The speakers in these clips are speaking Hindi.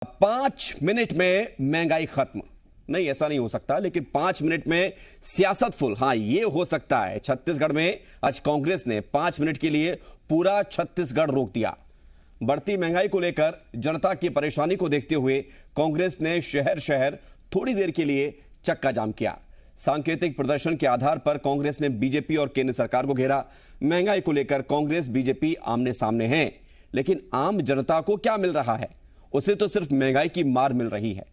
5 मिनट में महंगाई खत्म नहीं, ऐसा नहीं हो सकता, लेकिन 5 मिनट में सियासत फुल, हां ये हो सकता है। छत्तीसगढ़ में आज कांग्रेस ने 5 मिनट के लिए पूरा छत्तीसगढ़ रोक दिया। बढ़ती महंगाई को लेकर जनता की परेशानी को देखते हुए कांग्रेस ने शहर शहर थोड़ी देर के लिए चक्का जाम किया। सांकेतिक प्रदर्शन के आधार पर कांग्रेस ने बीजेपी और केंद्र सरकार को घेरा। महंगाई को लेकर कांग्रेस बीजेपी आमने सामने हैं, लेकिन आम जनता को क्या मिल रहा है? उसे तो सिर्फ महंगाई की मार मिल रही है।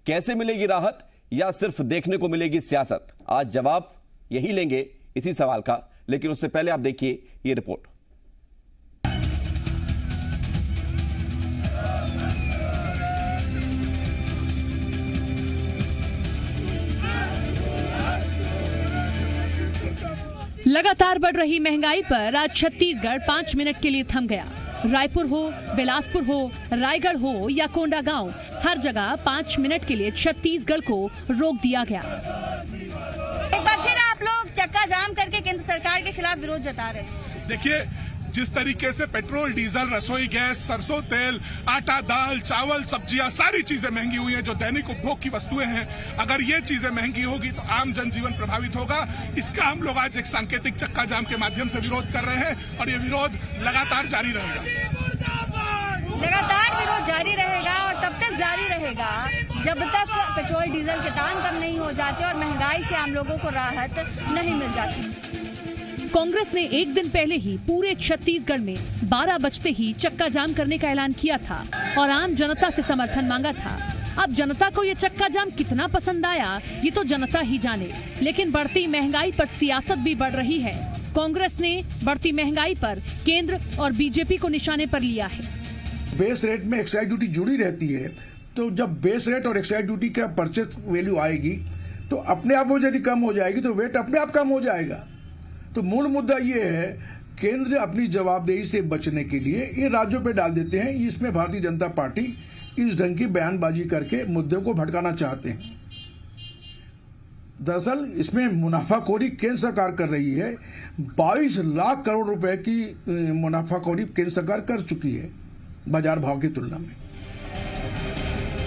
कैसे मिलेगी राहत, या सिर्फ देखने को मिलेगी सियासत? आज जवाब यही लेंगे इसी सवाल का, लेकिन उससे पहले आप देखिए ये रिपोर्ट। लगातार बढ़ रही महंगाई पर आज छत्तीसगढ़ 5 मिनट के लिए थम गया। रायपुर हो, बिलासपुर हो, रायगढ़ हो या कोंडागांव, हर जगह 5 मिनट के लिए छत्तीसगढ़ को रोक दिया गया। एक बार फिर आप लोग चक्का जाम करके केंद्र सरकार के खिलाफ विरोध जता रहे हैं। देखिए, जिस तरीके से पेट्रोल, डीजल, रसोई गैस, सरसों तेल, आटा, दाल, चावल, सब्जियां, सारी चीजें महंगी हुई हैं जो दैनिक उपभोग की वस्तुएं हैं। अगर ये चीजें महंगी होगी तो आम जनजीवन प्रभावित होगा। इसका हम लोग आज एक सांकेतिक चक्का जाम के माध्यम से विरोध कर रहे हैं और ये विरोध लगातार जारी रहेगा। लगातार विरोध जारी रहेगा और तब तक जारी रहेगा जब तक पेट्रोल डीजल के दाम कम नहीं हो जाते और महंगाई से आम लोगों को राहत नहीं मिल जाती। कांग्रेस ने एक दिन पहले ही पूरे छत्तीसगढ़ में 12 बजते ही चक्का जाम करने का ऐलान किया था और आम जनता से समर्थन मांगा था। अब जनता को ये चक्का जाम कितना पसंद आया ये तो जनता ही जाने, लेकिन बढ़ती महंगाई पर सियासत भी बढ़ रही है। कांग्रेस ने बढ़ती महंगाई पर केंद्र और बीजेपी को निशाने पर लिया है। बेस रेट में एक्साइज ड्यूटी जुड़ी रहती है, तो जब बेस रेट और एक्साइज ड्यूटी का परचेज वैल्यू आएगी तो अपने आप वो यदि कम हो जाएगी तो वेट अपने आप कम हो जाएगा। तो मूल मुद्दा ये है, केंद्र अपनी जवाबदेही से बचने के लिए ये राज्यों पे डाल देते हैं। इसमें भारतीय जनता पार्टी इस ढंग की बयानबाजी करके मुद्दे को भटकाना चाहते हैं। दरअसल इसमें मुनाफाखोरी केंद्र सरकार कर रही है। 22 लाख करोड़ रुपए की मुनाफाखोरी केंद्र सरकार कर चुकी है बाजार भाव की तुलना में।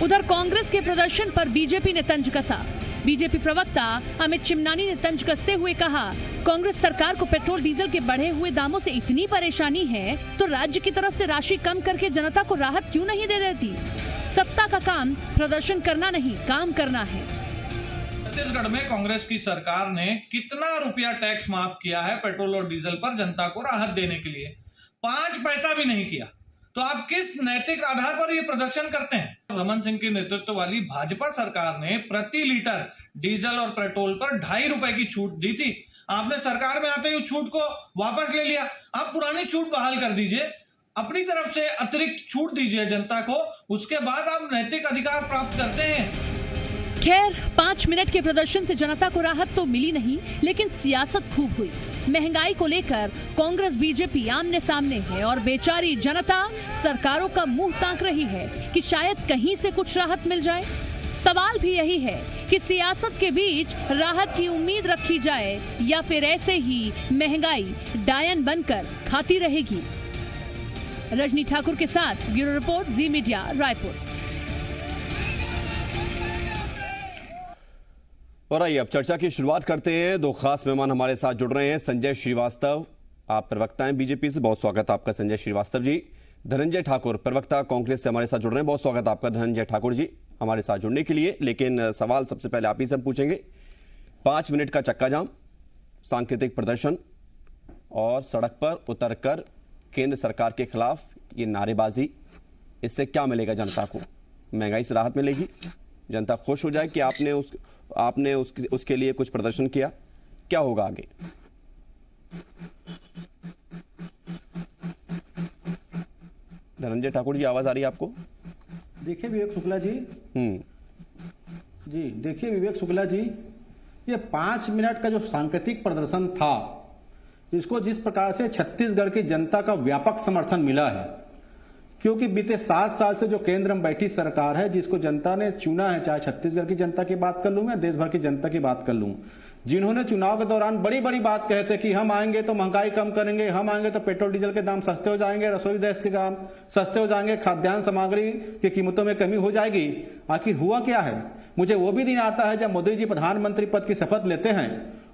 उधर कांग्रेस के प्रदर्शन पर बीजेपी ने तंज कसा। बीजेपी प्रवक्ता अमित चिमनानी ने तंज कसते हुए कहा, कांग्रेस सरकार को पेट्रोल डीजल के बढ़े हुए दामों से इतनी परेशानी है तो राज्य की तरफ से राशि कम करके जनता को राहत क्यों नहीं दे देती? सत्ता का काम प्रदर्शन करना नहीं, काम करना है। छत्तीसगढ़ में कांग्रेस की सरकार ने कितना रुपया टैक्स माफ किया है पेट्रोल और डीजल पर जनता को राहत देने के लिए? 5 पैसा भी नहीं किया। तो आप किस नैतिक आधार पर ये प्रदर्शन करते हैं? रमन सिंह के नेतृत्व वाली भाजपा सरकार ने प्रति लीटर डीजल और पेट्रोल पर 2.5 रुपए की छूट दी थी। आपने सरकार में आते ही उस छूट को वापस ले लिया। आप पुरानी छूट बहाल कर दीजिए, अपनी तरफ से अतिरिक्त छूट दीजिए जनता को, उसके बाद आप नैतिक अधिकार प्राप्त करते हैं। खैर, 5 मिनट के प्रदर्शन से जनता को राहत तो मिली नहीं, लेकिन सियासत खूब हुई। महंगाई को लेकर कांग्रेस बीजेपी आमने सामने है और बेचारी जनता सरकारों का मुंह ताक रही है कि शायद कहीं से कुछ राहत मिल जाए। सवाल भी यही है कि सियासत के बीच राहत की उम्मीद रखी जाए या फिर ऐसे ही महंगाई डायन बनकर खाती रहेगी। रजनी ठाकुर के साथ ब्यूरो रिपोर्ट, जी मीडिया, रायपुर। और आइए अब चर्चा की शुरुआत करते हैं। 2 खास मेहमान हमारे साथ जुड़ रहे हैं। संजय श्रीवास्तव, आप प्रवक्ता हैं बीजेपी से, बहुत स्वागत आपका संजय श्रीवास्तव जी। धनंजय ठाकुर, प्रवक्ता कांग्रेस से हमारे साथ जुड़ रहे हैं, बहुत स्वागत आपका धनंजय ठाकुर जी हमारे साथ जुड़ने के लिए। लेकिन सवाल सबसे पहले आप ही से हम पूछेंगे। 5 मिनट का चक्का जाम, सांकेतिक प्रदर्शन और सड़क पर उतरकर केंद्र सरकार के खिलाफ ये नारेबाजी, इससे क्या मिलेगा जनता को? महंगाई से राहत मिलेगी? जनता खुश हो जाए कि आपने उसके लिए कुछ प्रदर्शन किया? क्या होगा आगे? धनंजय ठाकुर जी, आवाज आ रही है आपको? देखिए विवेक शुक्ला जी, देखिए विवेक शुक्ला जी, ये 5 मिनट का जो सांकेतिक प्रदर्शन था, इसको जिस प्रकार से छत्तीसगढ़ की जनता का व्यापक समर्थन मिला है, क्योंकि बीते 7 साल से जो केंद्र में बैठी सरकार है, जिसको जनता ने चुना है, चाहे छत्तीसगढ़ की जनता की बात कर लूं या देश भर की जनता की बात कर लूं, जिन्होंने चुनाव के दौरान बड़ी बड़ी बात कहे थे कि हम आएंगे तो महंगाई कम करेंगे, हम आएंगे तो पेट्रोल डीजल के दाम सस्ते हो जाएंगे, रसोई गैस के दाम सस्ते हो जाएंगे, खाद्यान्न सामग्री की कीमतों में कमी हो जाएगी। आखिर हुआ क्या है? मुझे वो भी दिन आता है जब मोदी जी प्रधानमंत्री पद की शपथ लेते हैं,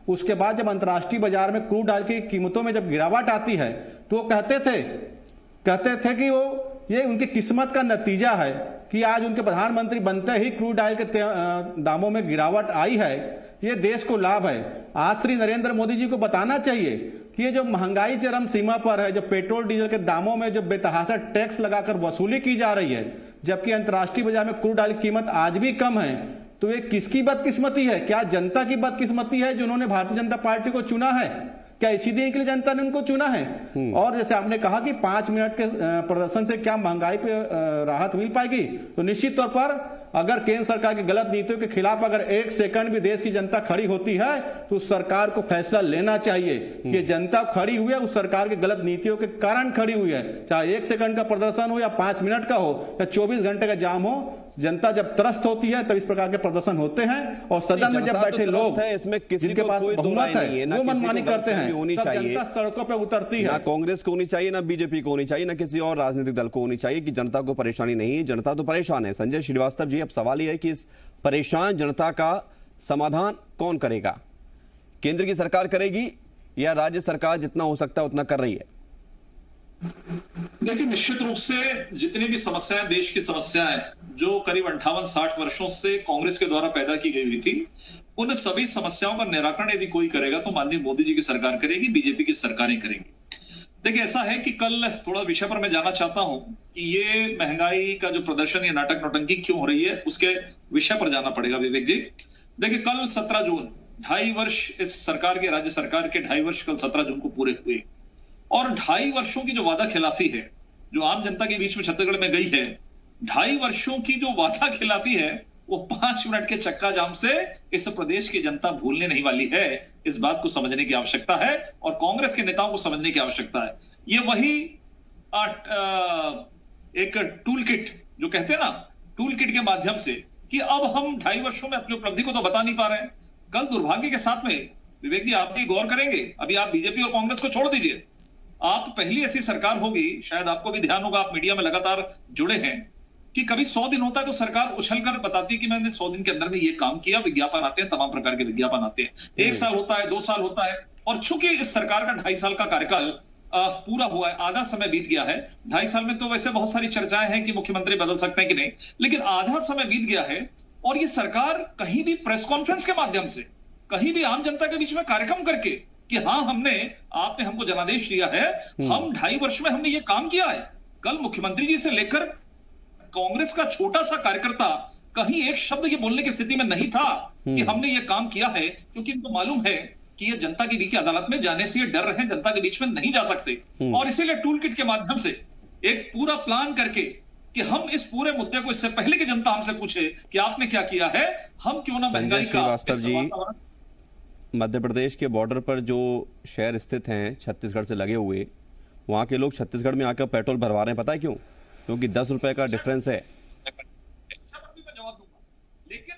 उसके बाद जब अंतर्राष्ट्रीय बाजार में क्रूड ऑयल की कीमतों में जब गिरावट आती है तो वो कहते थे कि वो ये उनकी किस्मत का नतीजा है कि आज उनके प्रधानमंत्री बनते ही क्रूड ऑयल के दामों में गिरावट आई है, ये देश को लाभ है। आज श्री नरेंद्र मोदी जी को बताना चाहिए कि ये जो महंगाई चरम सीमा पर है, जो पेट्रोल डीजल के दामों में जो बेतहाशा टैक्स लगाकर वसूली की जा रही है, जबकि अंतर्राष्ट्रीय बाजार में क्रूड ऑयल की कीमत आज भी कम है, तो ये किसकी बदकिस्मती है? क्या जनता की बदकिस्मती है जिन्होंने भारतीय जनता पार्टी को चुना है? क्या इसी दिन के लिए जनता ने उनको चुना है? और जैसे आपने कहा कि 5 मिनट के प्रदर्शन से क्या महंगाई पे राहत मिल पाएगी, तो निश्चित तौर पर अगर केंद्र सरकार की गलत नीतियों के खिलाफ अगर 1 सेकंड भी देश की जनता खड़ी होती है तो उस सरकार को फैसला लेना चाहिए कि जनता खड़ी हुई है उस सरकार की गलत नीतियों के कारण खड़ी हुई है। चाहे 1 सेकंड का प्रदर्शन हो या 5 मिनट का हो या 24 घंटे का जाम हो, जनता जब त्रस्त होती है तब इस प्रकार के प्रदर्शन होते हैं। और सदन में जब बैठे लोग है, इसमें किसी जिनके पास बहुमत है वो मनमानी करते हैं, तब जनता सड़कों पर उतरती है। ना कांग्रेस को होनी चाहिए, ना बीजेपी को होनी चाहिए, ना किसी और राजनीतिक दल को होनी चाहिए कि जनता को परेशानी नहीं है। जनता तो परेशान है। संजय श्रीवास्तव जी, अब सवाल यह है कि इस परेशान जनता का समाधान कौन करेगा? केंद्र की सरकार करेगी या राज्य सरकार जितना हो सकता है उतना कर रही है? देखिए, निश्चित रूप से जितनी भी समस्याएं, देश की समस्याएं जो करीब 58-60 वर्षों से कांग्रेस के द्वारा पैदा की गई हुई थी, उन सभी समस्याओं का निराकरण यदि कोई करेगा तो माननीय मोदी जी की सरकार करेगी, बीजेपी की सरकारें करेंगी। देखिए, ऐसा है कि कल थोड़ा विषय पर मैं जाना चाहता हूं कि ये महंगाई का जो प्रदर्शन, ये नाटक नौटंकी क्यों हो रही है, उसके विषय पर जाना पड़ेगा विवेक जी। देखिए, कल 17 जून 2.5 वर्ष इस सरकार के, राज्य सरकार के 2.5 वर्ष कल 17 जून को पूरे हुए। और 2.5 वर्षों की जो वादा खिलाफी है जो आम जनता के बीच में छत्तीसगढ़ में गई है, 2.5 वर्षों की जो वादा खिलाफी है वो 5 मिनट के चक्का जाम से इस प्रदेश की जनता भूलने नहीं वाली है। इस बात को समझने की आवश्यकता है और कांग्रेस के नेताओं को समझने की आवश्यकता है। ये वही एक टूल किट जो कहते हैं ना, टूल किट के माध्यम से कि अब हम 2.5 वर्षों में अपनी उपलब्धि को तो बता नहीं पा रहे हैं। कल दुर्भाग्य के साथ में विवेक जी, आप भी गौर करेंगे, अभी आप बीजेपी और कांग्रेस को छोड़ दीजिए, आप पहली ऐसी सरकार होगी, शायद आपको भी ध्यान होगा, आप मीडिया में लगातार जुड़े हैं, कि कभी 100 दिन होता है तो सरकार उछलकर बताती है कि मैंने 100 दिन के अंदर में ये काम किया। विज्ञापन आते हैं, तमाम प्रकार के विज्ञापन आते हैं। 1 साल होता है, 2 साल होता है, और चूंकि इस सरकार का 2.5 साल का कार्यकाल पूरा हुआ है, आधा समय बीत गया है। 2.5 साल में तो वैसे बहुत सारी चर्चाएं हैं कि मुख्यमंत्री बदल सकते हैं कि नहीं, लेकिन आधा समय बीत गया है और ये सरकार कहीं भी प्रेस कॉन्फ्रेंस के माध्यम से, कहीं भी आम जनता के बीच में कार्यक्रम करके कि हाँ, आपने हमको जनादेश दिया है, हम 2.5 वर्ष में हमने ये काम किया है। कल मुख्यमंत्री जी से लेकर कांग्रेस का छोटा सा कार्यकर्ता कहीं एक शब्द ये बोलने की स्थिति में नहीं था कि हमने ये काम किया है, क्योंकि इनको मालूम है कि ये जनता की बीच की अदालत में जाने से ये डर रहे हैं, जनता के बीच में नहीं जा सकते। और इसीलिए टूल किट के माध्यम से एक पूरा प्लान करके कि हम इस पूरे मुद्दे को, इससे पहले कि जनता हमसे पूछे कि आपने क्या किया है, हम क्यों ना महंगाई का, मध्य प्रदेश के बॉर्डर पर जो शहर स्थित हैं छत्तीसगढ़ से लगे हुए, वहां के लोग छत्तीसगढ़ में आकर पेट्रोल भरवा रहे हैं। पता है क्यों? क्योंकि 10 रुपए का डिफरेंस है। मैं जवाब दूंगा, लेकिन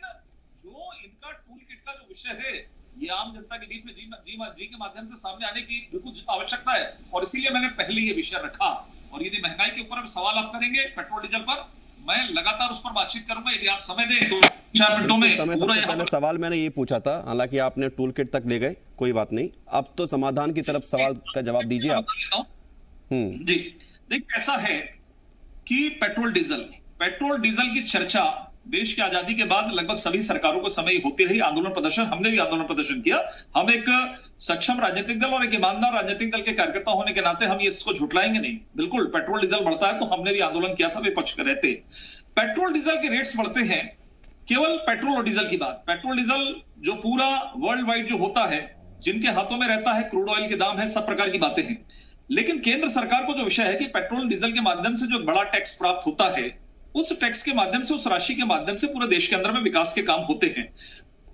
जो इनका टूल किट का जो विषय है, ये आम जनता के बीच में जी के माध्यम से सामने आने की बिल्कुल आवश्यकता है। और इसीलिए मैंने पहले ये विषय रखा। और यदि महंगाई के ऊपर सवाल आप करेंगे, पेट्रोल डीजल पर, मैं लगातार उस पर बातचीत करूंगा। यदि आप समय दें तो 4 मिनटों में पूरा पहले सवाल मैंने ये पूछा था, हालांकि आपने टूल किट तक ले गए, कोई बात नहीं। अब तो समाधान की तरफ सवाल का जवाब दीजिए आप। जी, देखिए, ऐसा है कि पेट्रोल डीजल की चर्चा देश की आजादी के बाद लगभग सभी सरकारों को समय होती रही। आंदोलन प्रदर्शन, हमने भी आंदोलन प्रदर्शन किया। हम एक सक्षम राजनीतिक दल और एक ईमानदार राजनीतिक दल के कार्यकर्ता होने के नाते हम इसको झुटलाएंगे नहीं। बिल्कुल, पेट्रोल डीजल बढ़ता है तो हमने भी आंदोलन किया था, विपक्ष के रहते। पेट्रोल डीजल के रेट्स बढ़ते हैं, केवल पेट्रोल और डीजल की बात, पेट्रोल डीजल जो पूरा वर्ल्ड वाइड जो होता है, जिनके हाथों में रहता है, क्रूड ऑयल के दाम है, सब प्रकार की बातें हैं। लेकिन केंद्र सरकार को जो विषय है कि पेट्रोल डीजल के माध्यम से जो बड़ा टैक्स प्राप्त होता है, उस टैक्स के माध्यम से, उस राशि के माध्यम से पूरे देश के अंदर में विकास के काम होते हैं।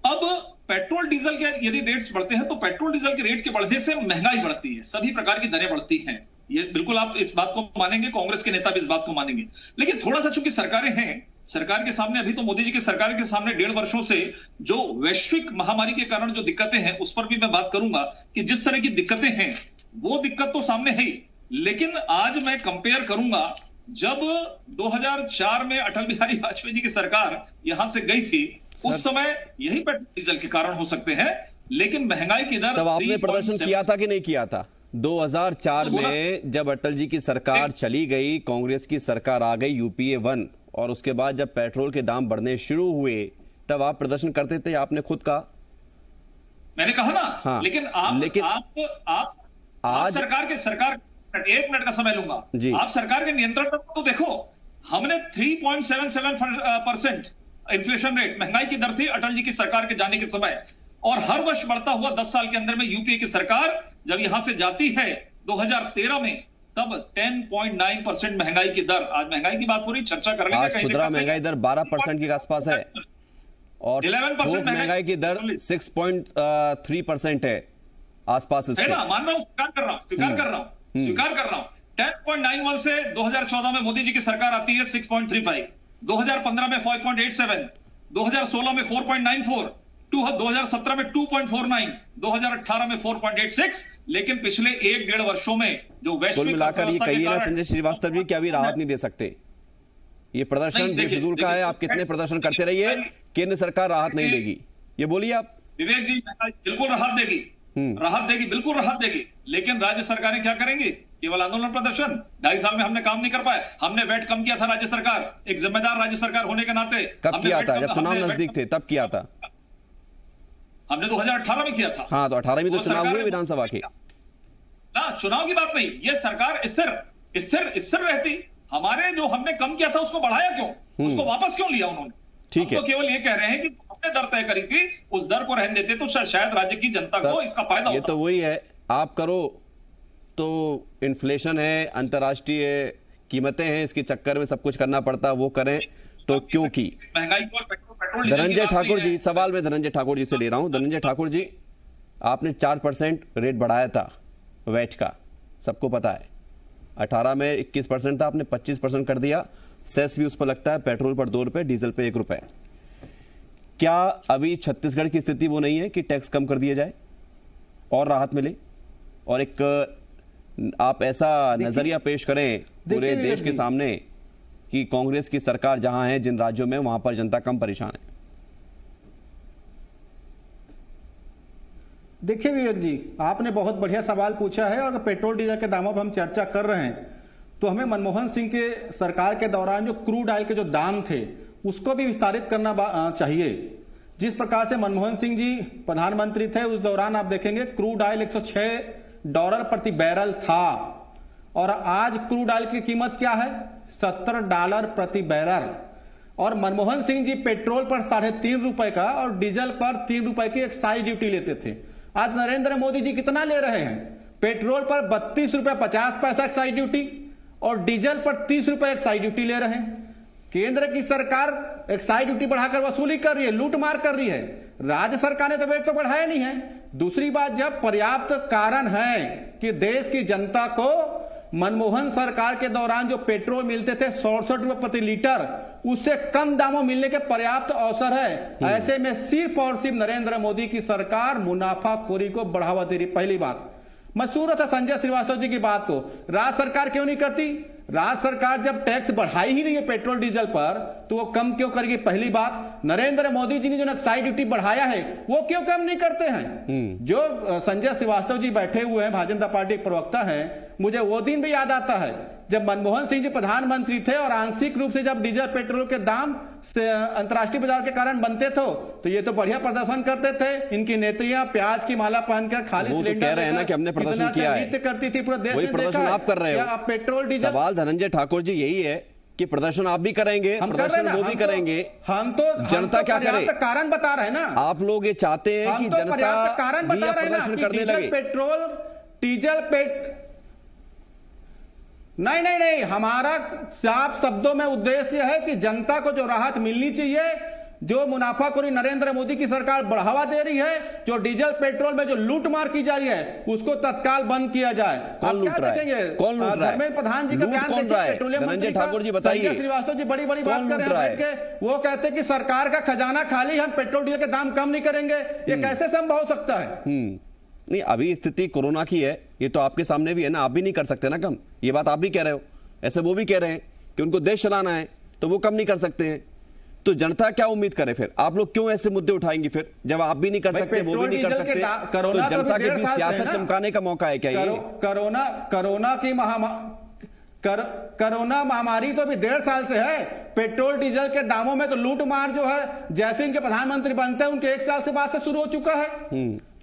अब पेट्रोल डीजल के यदि रेट्स बढ़ते हैं तो पेट्रोल डीजल के रेट के बढ़ने से महंगाई बढ़ती है, सभी प्रकार की दरें बढ़ती हैं। ये बिल्कुल आप इस बात को मानेंगे, कांग्रेस के नेता भी इस बात को मानेंगे। लेकिन थोड़ा सा चूंकि सरकारें हैं, सरकार के सामने, अभी तो मोदी जी की सरकार के सामने 1.5 वर्षों से जो वैश्विक महामारी के कारण जो दिक्कतें हैं उस पर भी मैं बात करूंगा कि जिस तरह की दिक्कतें हैं वो दिक्कत तो सामने है ही, लेकिन आज मैं कंपेयर करूंगा जब 2004 में अटल बिहारी वाजपेयी जी की सरकार यहां से गई थी, उस समय यही पेट्रोल डीजल के कारण हो सकते हैं, लेकिन महंगाई की दर तब आपने प्रदर्शन किया था कि नहीं किया था? 2004 में जब अटल जी की सरकार चली गई, कांग्रेस की सरकार आ गई यूपीए 1, और उसके बाद जब पेट्रोल के दाम बढ़ने शुरू हुए तब आप प्रदर्शन करते थे, आपने खुद कहा। मैंने कहा ना। हाँ, लेकिन आप सरकार 1 मिनट का समय लूंगा। आप सरकार के नियंत्रण तक तो देखो, हमने 3.77% इन्फ्लेशन रेट, महंगाई की दर थी अटल जी की सरकार के जाने के समय, और हर वर्ष बढ़ता हुआ 10 साल के अंदर में यूपीए की सरकार जब यहां से जाती है 2013 में, तब 10.9% महंगाई की दर। आज महंगाई की बात हो रही, चर्चा कर लेंगे। आज खुदरा महंगाई दर 12% के आसपास है और 11% महंगाई की दर 6.3% है आसपास इसके। है ना, मान रहा हूं, स्वीकार कर रहा हूं 10.91 से 2014 में मोदी जी की सरकार आती है 6.35, 2015 में 5.87, 2016 में 4.94, 2017 में 2.49, 2018 में 4.86, लेकिन पिछले 1.5 वर्षों में जो वैश्विक कुल मिलाकर ये कहिए ना संजय श्रीवास्तव जी, क्या अभी राहत नहीं दे सकते? ये प्रदर्शन बेफिजूल का है, आप कितने प्रदर्शन करते रहिए, केंद्र सरकार राहत नहीं देगी, ये बोलिए आप। विवेक जी, बिल्कुल राहत देगी, बिल्कुल राहत देगी, लेकिन राज्य सरकारें क्या करेंगे? केवल आंदोलन प्रदर्शन। 2.5 साल में हमने काम नहीं कर पाए। हमने वैट कम किया था राज्य सरकार, एक जिम्मेदार राज्य सरकार होने के नाते। कब किया था? जब चुनाव नजदीक थे तब किया था। हमने 2018 में किया था। हाँ, तो 18 में तो चुनाव हुए विधानसभा के ना, चुनाव की बात नहीं, ये सरकार स्थिर रहती। हमारे जो हमने कम किया था उसको बढ़ाया क्यों? उसको वापस क्यों लिया उन्होंने? ठीक है, तो केवल ये कह रहे हैं कि हमने दर तय करी थी, उस दर को रहने देते तो शायद राज्य की जनता को इसका फायदा होता। ये तो वही है, आप करो तो इन्फ्लेशन है, अंतर्राष्ट्रीय कीमतें हैं, इसके चक्कर में सब कुछ करना पड़ता, वो करें तो क्यों की? महंगाई और पेट्रोल। धनंजय ठाकुर जी, सवाल मैं धनंजय ठाकुर जी से ले रहा हूं। धनंजय ठाकुर जी, आपने 4% रेट बढ़ाया था वैट का, सबको पता है। 18 में 21% था, आपने 25% कर दिया। सेस भी उस पर लगता है, पेट्रोल पर 2 रुपए, डीजल पे 1 रुपए। क्या अभी छत्तीसगढ़ की स्थिति वो नहीं है कि टैक्स कम कर दिया जाए और राहत मिले? और एक आप ऐसा नजरिया पेश करें पूरे देश के सामने कि कांग्रेस की सरकार जहां है, जिन राज्यों में, वहां पर जनता कम परेशान है। देखिए विवेक जी, आपने बहुत बढ़िया सवाल पूछा है, और पेट्रोल डीजल के दामों पर हम चर्चा कर रहे हैं तो हमें मनमोहन सिंह के सरकार के दौरान जो क्रूड ऑयल के जो दाम थे उसको भी विस्तारित करना चाहिए। जिस प्रकार से मनमोहन सिंह जी प्रधानमंत्री थे उस दौरान आप देखेंगे क्रूड ऑयल $106 प्रति बैरल था, और आज क्रूड ऑयल की कीमत क्या है? $70 प्रति बैरल। और मनमोहन सिंह जी पेट्रोल पर 3.5 रुपए का और डीजल पर 3 रुपए की एक्साइज ड्यूटी लेते थे। आज नरेंद्र मोदी जी कितना ले रहे हैं? पेट्रोल पर 32 रुपए 50 पैसा एक्साइज ड्यूटी और डीजल पर 30 रुपए एक्साइज ड्यूटी ले रहे हैं। केंद्र की सरकार एक्साइज ड्यूटी बढ़ाकर वसूली कर रही है, लूटमार कर रही है। राज्य सरकार ने तो वेट तो बढ़ाया नहीं है। दूसरी बात, जब पर्याप्त कारण है कि देश की जनता को मनमोहन सरकार के दौरान जो पेट्रोल मिलते थे 67 रुपए प्रति लीटर, उससे कम दामों मिलने के पर्याप्त अवसर है, ऐसे में सिर्फ और सिर्फ नरेंद्र मोदी की सरकार मुनाफाखोरी को बढ़ावा दे रही। पहली बात, मैं सूर था संजय श्रीवास्तव जी की बात को, राज्य सरकार क्यों नहीं करती? राज्य सरकार जब टैक्स बढ़ाई ही नहीं है पेट्रोल डीजल पर तो वो कम क्यों करेगी? पहली बात, नरेंद्र मोदी जी ने जो एक्साइज ड्यूटी बढ़ाया है वो क्यों कम नहीं करते हैं? जो संजय श्रीवास्तव जी बैठे हुए हैं, भारतीय जनता पार्टी के प्रवक्ता हैं, मुझे वो दिन भी याद आता है जब मनमोहन सिंह जी प्रधानमंत्री थे और आंशिक रूप से जब डीजल पेट्रोल के दाम से अंतर्राष्ट्रीय बाजार के कारण बनते थे तो ये तो बढ़िया प्रदर्शन करते थे। इनकी नेत्रियां प्याज की माला पहनकर खाली सिलेंडर कह रहे हैं ना कि हमने प्रदर्शन किया है, नृत्य करती थी, पूरे देश वही में प्रदर्शन आप कर रहे हो। पेट्रोल डीजल, सवाल धनंजय ठाकुर जी यही है कि प्रदर्शन आप भी करेंगे, प्रदर्शन वो भी करेंगे, हम तो जनता क्या करे? कारण बता रहे हैं ना, आप लोग ये चाहते हैं कि जनता कारण बता रहे हैं ना कि डीजल पेट्रोल डीजल नहीं, हमारा साफ शब्दों में उद्देश्य है कि जनता को जो राहत मिलनी चाहिए जो मुनाफाखोरी नरेंद्र मोदी की सरकार बढ़ावा दे रही है, जो डीजल पेट्रोल में जो लूट मार की जा रही है उसको तत्काल बंद किया जाए। कौन लूट रहा है? कौन लूट रहा है? धर्मेंद्र प्रधान जी का बयान देखिए, पेट्रोलियम धनंजय ठाकुर जी बताइए। संजय श्रीवास्तव जी बड़ी बड़ी बात कर रहे हैं, वो कहते हैं कि सरकार का खजाना खाली, हम पेट्रोल डीजल के दाम कम नहीं करेंगे। ये कैसे संभव हो सकता है? नहीं, अभी स्थिति कोरोना की है, ये तो आपके सामने भी है ना, आप भी नहीं कर सकते ना कम। ये बात आप भी कह रहे हो, ऐसे वो भी कह रहे हैं कि उनको देश चलाना है तो वो कम नहीं कर सकते हैं। तो जनता क्या उम्मीद करे फिर? आप लोग क्यों ऐसे मुद्दे उठाएंगे फिर, जब आप भी नहीं कर सकते, वो भी नहीं कर सकते? तो जनता के बीच सियासत चमकाने का मौका है क्या ये? कोरोना महामारी तो अभी 1.5 साल से है। पेट्रोल डीजल के दामों में तो लूट मार जो है, जैसे इनके प्रधानमंत्री बनते हैं उनके 1 साल से बाद से शुरू हो चुका है।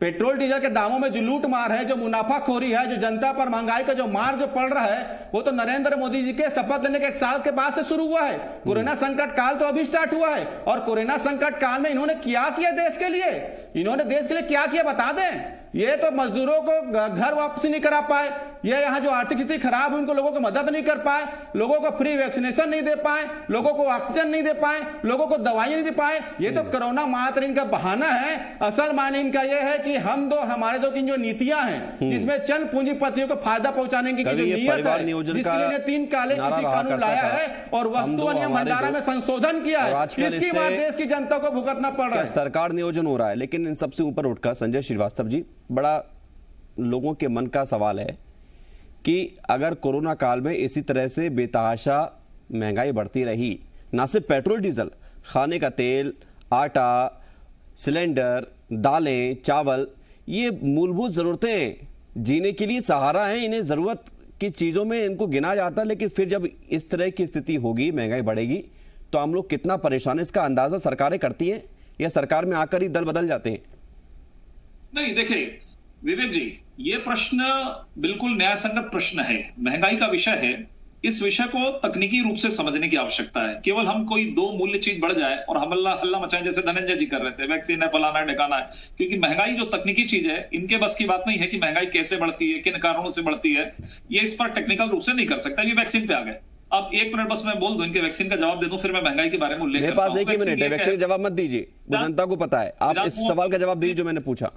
पेट्रोल डीजल के दामों में जो लूट मार है, जो मुनाफाखोरी है, जो जनता पर महंगाई का जो मार जो पड़ रहा है, वो तो नरेंद्र मोदी जी के शपथ लेने के 1 साल के बाद से शुरू हुआ है। कोरोना संकट काल तो अभी स्टार्ट हुआ है, और कोरोना संकट काल में इन्होंने क्या किया देश के लिए? इन्होंने देश के लिए क्या किया बता दें। ये तो मजदूरों को घर वापसी नहीं करा पाए, ये यहाँ जो आर्थिक स्थिति खराब हुई उनको लोगों को मदद नहीं कर पाए, लोगों को फ्री वैक्सीनेशन नहीं दे पाए, लोगों को ऑक्सीजन नहीं दे पाए, लोगों को दवाइयां नहीं दे पाए। ये तो कोरोना मात्र इनका बहाना है। असल माने इनका ये है कि हमारे दो की जो नीतियां हैं, जिसमें चंद पूंजीपतियों को फायदा पहुंचाने की जो नीयत है, जिसके लिए 3 काले कृषि कानून लाया है और वस्तु और नियम भंडारा में संशोधन किया है, इसकी बात देश की जनता को भुगतना पड़ रहा है। सरकार नियोजन हो रहा है, लेकिन इन सबसे ऊपर उठकर संजय श्रीवास्तव जी, बड़ा लोगों के मन का सवाल है कि अगर कोरोना काल में इसी तरह से बेतहाशा महंगाई बढ़ती रही, ना सिर्फ पेट्रोल डीजल, खाने का तेल, आटा, सिलेंडर, दालें, चावल, ये मूलभूत जरूरतें जीने के लिए सहारा हैं, इन्हें जरूरत की चीजों में इनको गिना जाता है। लेकिन फिर जब इस तरह की स्थिति होगी, महंगाई बढ़ेगी, तो हम लोग कितना परेशान है, इसका अंदाजा सरकारें करती हैं या सरकार में आकर ही दल बदल जाते हैं? नहीं, देखिए विवेक जी, ये प्रश्न बिल्कुल न्यायसंगत प्रश्न है। महंगाई का विषय है, इस विषय को तकनीकी रूप से समझने की आवश्यकता है। केवल हम कोई 2 मूल्य चीज बढ़ जाए और हम हल्ला मचाएं, जैसे धनंजय जी कर रहे थे, वैक्सीन है, फलाना है, ढकाना है, क्योंकि महंगाई जो तकनीकी चीज है, इनके बस की बात नहीं है कि महंगाई कैसे बढ़ती है, किन कारणों से बढ़ती है, ये इस पर टेक्निकल रूप से नहीं कर सकता। ये वैक्सीन पे आ गए। अब 1 मिनट बस मैं बोल दूं, इनके वैक्सीन का जवाब दे दूं, फिर मैं महंगाई के बारे में उल्लेख करता हूं। मेरे पास 1 ही मिनट है, वैक्सीन का जवाब मत दीजिए, वो जनता को पता है। आप इस सवाल का जवाब दीजिए जो मैंने पूछा।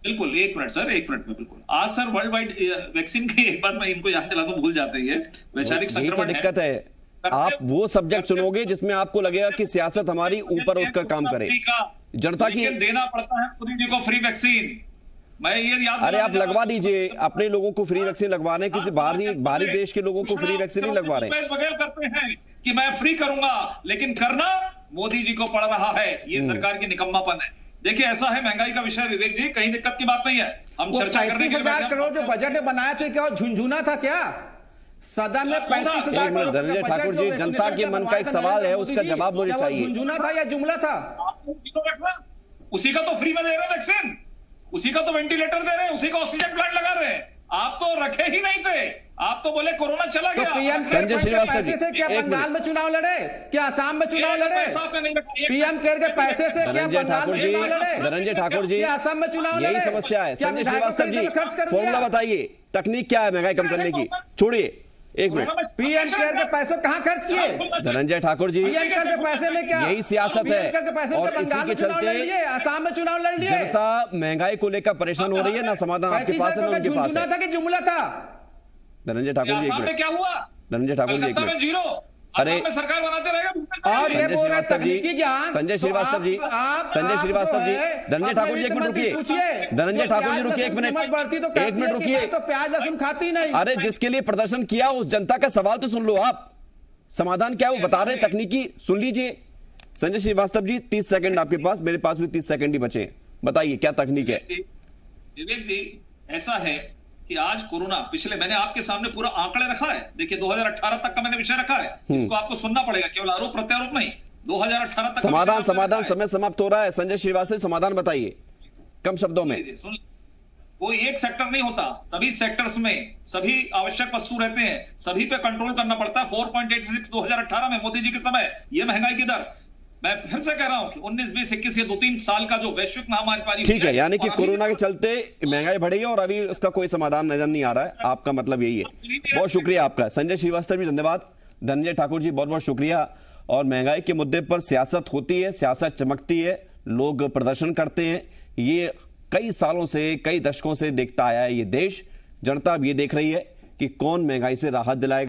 बिल्कुल, 1 मिनट सर, 1 मिनट में बिल्कुल। आज सर वर्ल्ड वाइड वैक्सीन की एक बात मैं इनको याद दिला दूं, भूल जाते हैं, वैश्विक संक्रमण है। दिक्कत है, आप वो सब्जेक्ट चुनोगे जिसमें आपको लगेगा कि सियासत हमारी ऊपर उठकर काम करे। जनता की देना पड़ता है मोदी जी को फ्री वैक्सीन। मैं ये याद, अरे आप लगवा दीजिए अपने लोगों को फ्री वैक्सीन लगवाने, किसी बाहरी देश के लोगों को फ्री वैक्सीन नहीं लगवा रहे। बगैर करते हैं कि मैं फ्री करूंगा, लेकिन करना मोदी जी को पड़ रहा है। ये सरकार की निकम्मापन है। देखिए, ऐसा है महंगाई का विषय विवेक जी, कहीं दिक्कत की बात नहीं है। हम चर्चा करने के लिए 35,000 करोड़ जो बजट बनाया थे, क्या झुंझुना था क्या? सदन में 35,000 करोड़। धनंजय ठाकुर जी, जनता के मन का एक सवाल है, उसका जवाब मुझे चाहिए। झुंझुना था या जुमला था? उसी का तो फ्री में दे रहे वैक्सीन, उसी का तो वेंटिलेटर दे रहे हैं, उसी का ऑक्सीजन प्लांट लगा रहे हैं। आप तो रखे ही नहीं थे, आप तो बोले कोरोना चला गया। पीएम संजय श्रीवास्तव जी, क्या बंगाल में चुनाव लड़े, क्या असम में चुनाव लड़े? पीएम केयर के पैसे से क्या बंगाल में चुनाव लड़े? धनंजय ठाकुर जी, असम में चुनाव लड़े? यही समस्या है। संजय श्रीवास्तव जी, फॉर्मूला बताइए, तकनीक क्या है महंगाई कम करने की? छोड़िए 1 मिनट। पीएम केयर के पैसे कहाँ खर्च किए? धनंजय ठाकुर जी, पीएम केयर के पैसे में क्या? यही सियासत है, और इसी के चलते असम में चुनाव लड़ लिए। जनता महंगाई को लेकर परेशान हो रही है, ना समाधान आपके पास है ना उनके पास है। था कि जुमला था? धनंजय ठाकुर जी, क्या हुआ? धनंजय ठाकुर जी, 1 मिनट। जीरो। अरे सरकार बनाते रहेगा। और ये बोल रहे तकनीकी ज्ञान, संजय श्रीवास्तव जी, संजय श्रीवास्तव जी, धनंजय ठाकुर जी 1 मिनट रुकिए। धनंजय ठाकुर जी रुकिए 1 मिनट, 1 मिनट रुकिए। तो प्याज लहसुन खाती नहीं। अरे जिसके लिए प्रदर्शन किया उस जनता का सवाल तो सुन लो आप, समाधान क्या है वो बता रहे हैं, तकनीकी सुन लीजिए। संजय श्रीवास्तव जी 30 सेकंड आपके पास, मेरे पास भी 30 सेकंड ही बचे, बताइए क्या तकनीक है? विवेक जी, ऐसा है कि आज कोरोना, पिछले मैंने आपके सामने पूरा आंकड़े रखा है, देखिए 2018 तक का मैंने विषय रखा है, इसको आपको सुनना पड़ेगा, केवल आरोप प्रत्यारोप नहीं। 2018 तक समाधान समय समाप्त हो रहा है। संजय श्रीवास्तव समाधान बताइए कम शब्दों में। कोई एक सेक्टर नहीं होता, सभी सेक्टर्स में सभी आवश्यक वस्तु रहते हैं, सभी पे कंट्रोल करना पड़ता है। 4.86 2018 में मोदी जी के समय, ये महंगाई की दर। मैं फिर से कह रहा हूं कि 19, 20, 21 ये 2-3 साल का जो वैश्विक महामारी, ठीक है, यानी कि कोरोना के चलते महंगाई बढ़ी है और अभी उसका कोई समाधान नजर नहीं आ रहा है, आपका मतलब यही है। बहुत शुक्रिया आपका संजय श्रीवास्तव जी, धन्यवाद। धनंजय ठाकुर जी, बहुत बहुत शुक्रिया। और महंगाई के मुद्दे पर सियासत होती है, सियासत चमकती है, लोग प्रदर्शन करते हैं। ये कई सालों से, कई दशकों से देखता आया है ये देश। जनता अब ये देख रही है कि कौन महंगाई से राहत दिलाएगा।